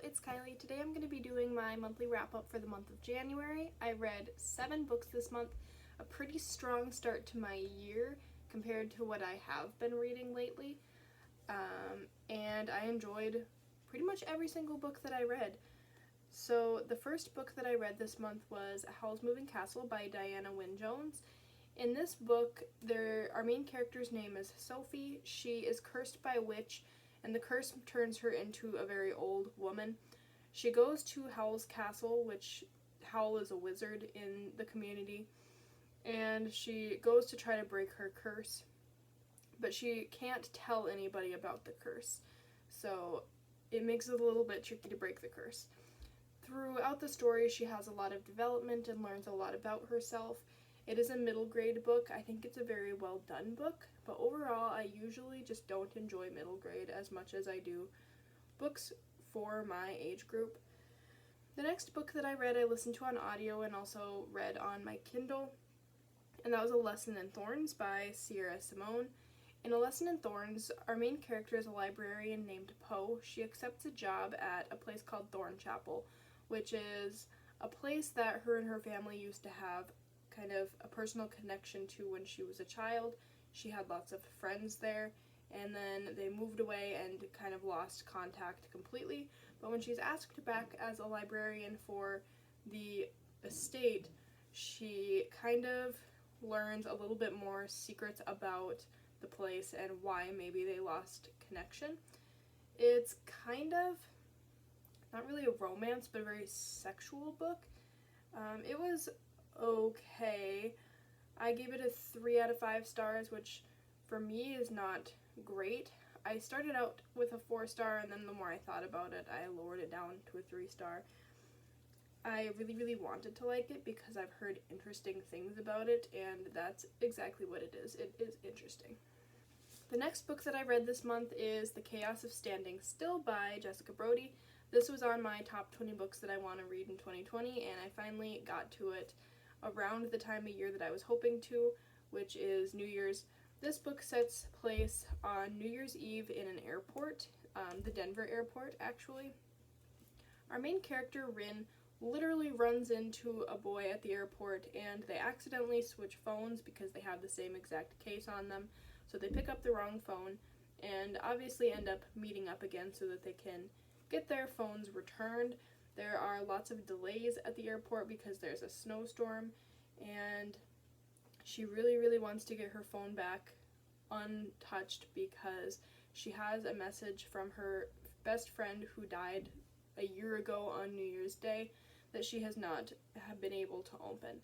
it's Kylie. Today I'm going to be doing my monthly wrap-up for the month of January. I read 7 books this month, a pretty strong start to my year compared to what I have been reading lately, and I enjoyed pretty much every single book that I read. So the first book that I read this month was Howl's Moving Castle by Diana Wynne Jones. In this book, our main character's name is Sophie. She is cursed by a witch, and the curse turns her into a very old woman. She goes to Howl's castle, which Howl is a wizard in the community, and she goes to try to break her curse, but she can't tell anybody about the curse, so it makes it a little bit tricky to break the curse. Throughout the story, she has a lot of development and learns a lot about herself. It is a middle grade book. I think it's a very well done book, but overall I usually just don't enjoy middle grade as much as I do books for my age group. The next book that I read I listened to on audio and also read on my Kindle, and that was A Lesson in Thorns by Sierra Simone. In A Lesson in Thorns, our main character is a librarian named Poe. She accepts a job at a place called Thorn Chapel, which is a place that her and her family used to have kind of a personal connection to when she was a child. She had lots of friends there, and then they moved away and kind of lost contact completely. But when she's asked back as a librarian for the estate, she kind of learns a little bit more secrets about the place and why maybe they lost connection. It's kind of not really a romance, but a very sexual book. It was okay. I gave it a 3 out of 5 stars, which for me is not great. I started out with a 4-star, and then the more I thought about it, I lowered it down to a 3-star. I really wanted to like it because I've heard interesting things about it, and that's exactly what it is. It is interesting. The next book that I read this month is The Chaos of Standing Still by Jessica Brody. This was on my top 20 books that I want to read in 2020, and I finally got to it around the time of year that I was hoping to, which is New Year's. This book sets place on New Year's Eve in an airport, the Denver airport actually. Our main character, Rin, literally runs into a boy at the airport, and they accidentally switch phones because they have the same exact case on them, so they pick up the wrong phone and obviously end up meeting up again so that they can get their phones returned. There are lots of delays at the airport because there's a snowstorm, and she really wants to get her phone back untouched because she has a message from her best friend who died a year ago on New Year's Day that she has not been able to open.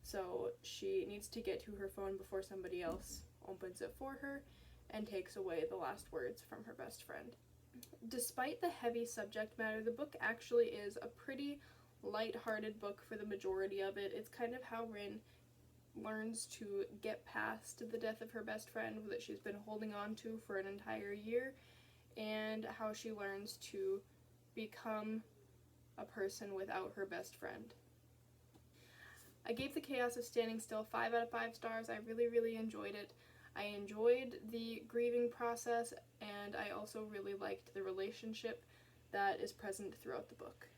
So she needs to get to her phone before somebody else opens it for her and takes away the last words from her best friend. Despite the heavy subject matter, the book actually is a pretty light-hearted book for the majority of it. It's kind of how Rin learns to get past the death of her best friend that she's been holding on to for an entire year, and how she learns to become a person without her best friend. I gave The Chaos of Standing Still 5 out of 5 stars. I really enjoyed it. I enjoyed the grieving process, and I also really liked the relationship that is present throughout the book.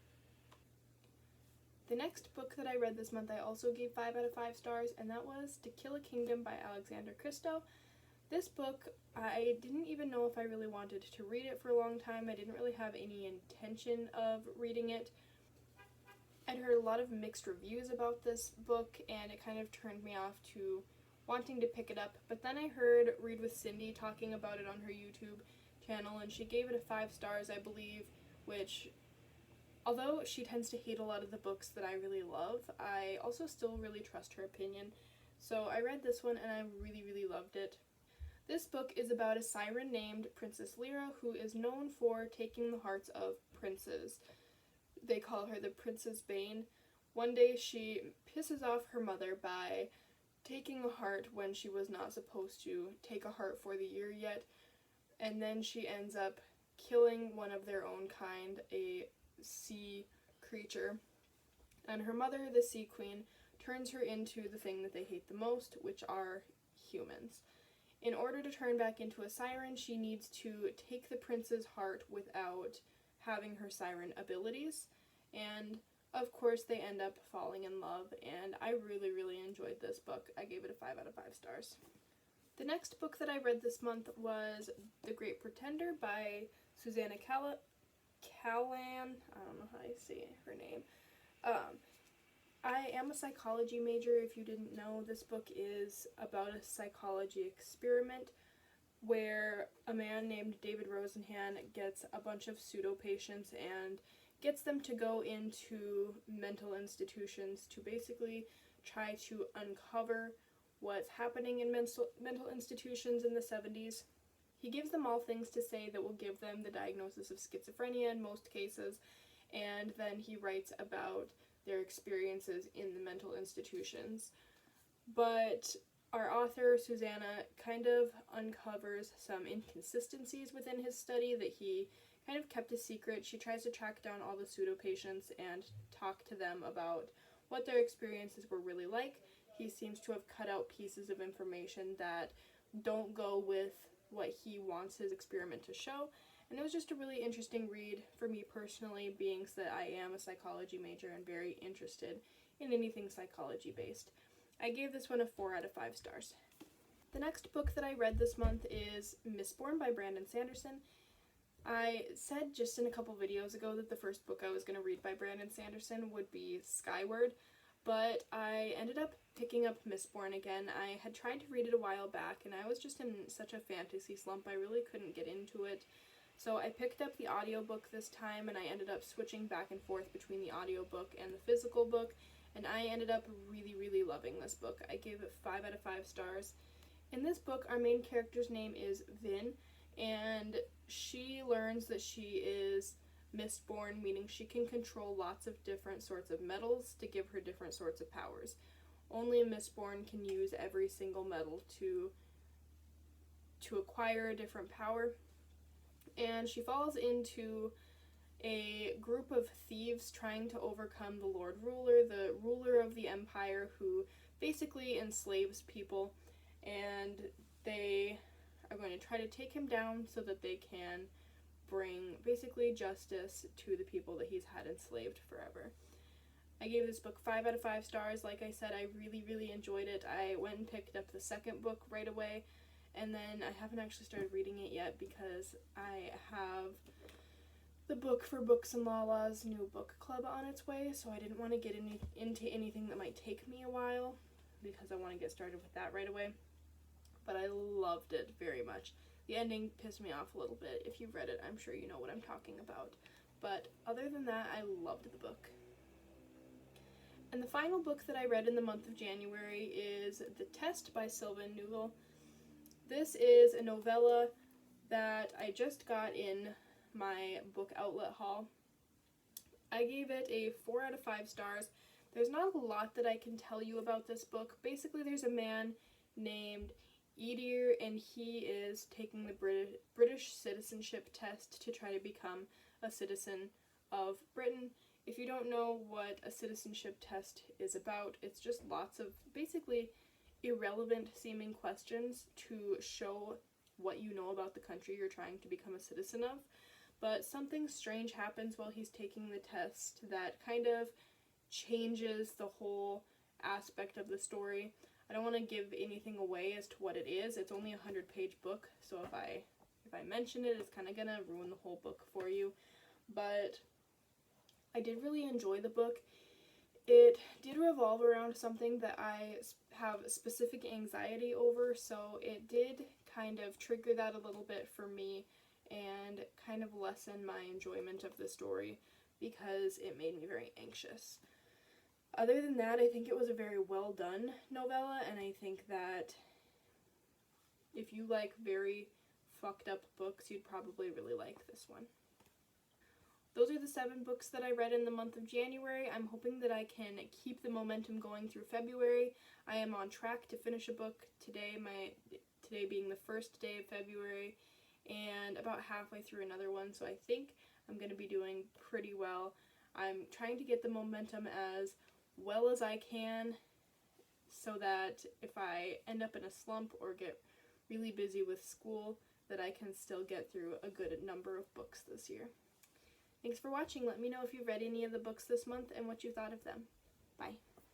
The next book that I read this month I also gave 5 out of 5 stars, and that was Tequila Kingdom by Alexander Christo. This book, I didn't even know if I really wanted to read it for a long time. I didn't really have any intention of reading it. I'd heard a lot of mixed reviews about this book, and it kind of turned me off to wanting to pick it up, but then I heard Read with Cindy talking about it on her YouTube channel, and she gave it a 5 stars, I believe, which, although she tends to hate a lot of the books that I really love, I also still really trust her opinion. So I read this one, and I really loved it. This book is about a siren named Princess Lyra, who is known for taking the hearts of princes. They call her the Princess Bane. One day she pisses off her mother by taking a heart when she was not supposed to take a heart for the year yet, and then she ends up killing one of their own kind, a sea creature, and her mother, the Sea Queen, turns her into the thing that they hate the most, which are humans. In order to turn back into a siren, she needs to take the prince's heart without having her siren abilities. And of course they end up falling in love, and I really enjoyed this book. I gave it a 5 out of 5 stars. The next book that I read this month was The Great Pretender by Susanna Callan. I don't know how I say her name. I am a psychology major. If you didn't know, this book is about a psychology experiment where a man named David Rosenhan gets a bunch of pseudo patients and gets them to go into mental institutions to basically try to uncover what's happening in mental institutions in the 70s. He gives them all things to say that will give them the diagnosis of schizophrenia in most cases, and then he writes about their experiences in the mental institutions. But our author, Susanna, kind of uncovers some inconsistencies within his study that he kind of kept a secret. She tries to track down all the pseudo-patients and talk to them about what their experiences were really like. He seems to have cut out pieces of information that don't go with what he wants his experiment to show. And it was just a really interesting read for me personally, being that I am a psychology major and very interested in anything psychology based. I gave this one a 4 out of 5 stars. The next book that I read this month is Mistborn by Brandon Sanderson. I said just in a couple videos ago that the first book I was going to read by Brandon Sanderson would be Skyward, but I ended up picking up Mistborn again. I had tried to read it a while back, and I was just in such a fantasy slump, I really couldn't get into it. So I picked up the audiobook this time, and I ended up switching back and forth between the audiobook and the physical book, and I ended up really loving this book. I gave it 5 out of 5 stars. In this book, our main character's name is Vin, and she learns that she is Mistborn, meaning she can control lots of different sorts of metals to give her different sorts of powers. Only a Mistborn can use every single metal to acquire a different power. And she falls into a group of thieves trying to overcome the Lord Ruler, the ruler of the Empire, who basically enslaves people, and they are going to try to take him down so that they can bring basically justice to the people that he's had enslaved forever. I gave this book 5 out of 5 stars. Like I said, I really enjoyed it. I went and picked up the second book right away, and then I haven't actually started reading it yet because I have the Book for Books and Lala's new book club on its way, so I didn't want to get into anything that might take me a while because I want to get started with that right away. But I loved it very much. The ending pissed me off a little bit. If you've read it, I'm sure you know what I'm talking about. But other than that, I loved the book. And the final book that I read in the month of January is The Test by Sylvan Newell. This is a novella that I just got in my book outlet haul. I gave it a 4 out of 5 stars. There's not a lot that I can tell you about this book. Basically, there's a man named Edir, and he is taking the British citizenship test to try to become a citizen of Britain. If you don't know what a citizenship test is about, it's just lots of basically irrelevant seeming questions to show what you know about the country you're trying to become a citizen of. But something strange happens while he's taking the test that kind of changes the whole aspect of the story. I don't want to give anything away as to what it is. It's only a 100-page book, so if I mention it, it's kind of gonna ruin the whole book for you. But I did really enjoy the book. It did revolve around something that I have specific anxiety over, so it did kind of trigger that a little bit for me and kind of lessen my enjoyment of the story because it made me very anxious. Other than that, I think it was a very well done novella, and I think that if you like very fucked up books, you'd probably really like this one. Those are the 7 books that I read in the month of January. I'm hoping that I can keep the momentum going through February. I am on track to finish a book today, today being the first day of February, and about halfway through another one, so I think I'm going to be doing pretty well. I'm trying to get the momentum as well as I can so that if I end up in a slump or get really busy with school, that I can still get through a good number of books this year. Thanks for watching. Let me know if you've read any of the books this month and what you thought of them. Bye.